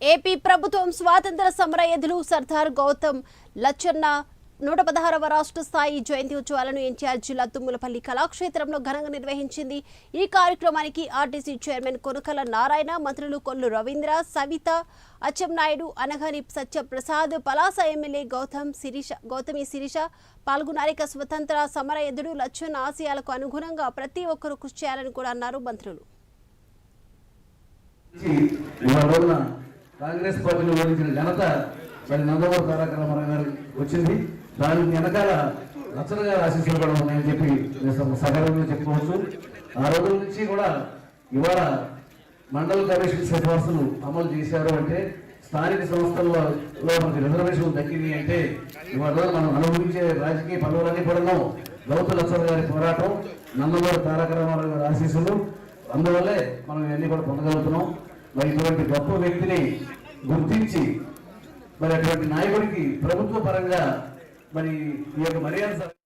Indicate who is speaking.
Speaker 1: AP ప్రభుత్వం స్వాతంత్ర సమర యోధులు సర్దార్ గౌతమ్ లచ్చన్న 116వ రాష్ట్ర స్థాయి జయంతి ఉత్సవాలను ఎన్టీఆర్ జిల్లా తుమ్మలపల్లి కళాక్షేత్రంలో ఘనంగా నిర్వహించింది। ఈ కార్యక్రమానికి ఆర్టీసీ చైర్మన్ కొనకల నారాయణ, మంత్రులు కొల్లు రవీంద్ర, సవిత, అచ్చెన్నాయుడు, అనగాని సత్యప్రసాద్, పలాస ఎమ్మెల్యే గౌతమి శిరీష పాల్గొన్నారు। స్వతంత్ర సమర యోధుడు లచ్చన్న ఆశయాలకు అనుగుణంగా ప్రతి ఒక్కరూ కృషి చేయాలని కూడా అన్నారు మంత్రులు।
Speaker 2: కాంగ్రెస్ పార్టీలో ఓడించిన ఘనత మరి నందమూరి తారక రామారావు గారికి వచ్చింది। దాని వెనకాల లచ్చన్న గారి ఆశీస్సులు కూడా ఉన్నాయని చెప్పి సగర్వంగా చెప్పుకోవచ్చు। ఆ రోజుల నుంచి కూడా ఇవాళ మండల కమిషన్ సిఫార్సులు అమలు చేశారు అంటే, స్థానిక సంస్థల్లో మనకి రిజర్వేషన్లు దక్కింది అంటే ఇవాళ మనం అనుభవించే రాజకీయ పదవులన్నీ కూడా గౌతమ్ లచ్చన్న గారి పోరాటం, నందమూరి తారక రామారావు గారి ఆశీస్సులు, అందువల్లే మనం ఇవన్నీ కూడా పొందగలుగుతున్నాం। మరి ఇటువంటి గొప్ప వ్యక్తిని గుర్తించి మరి అటువంటి నాయకుడికి ప్రభుత్వ పరంగా మరి ఈ యొక్క మర్యాద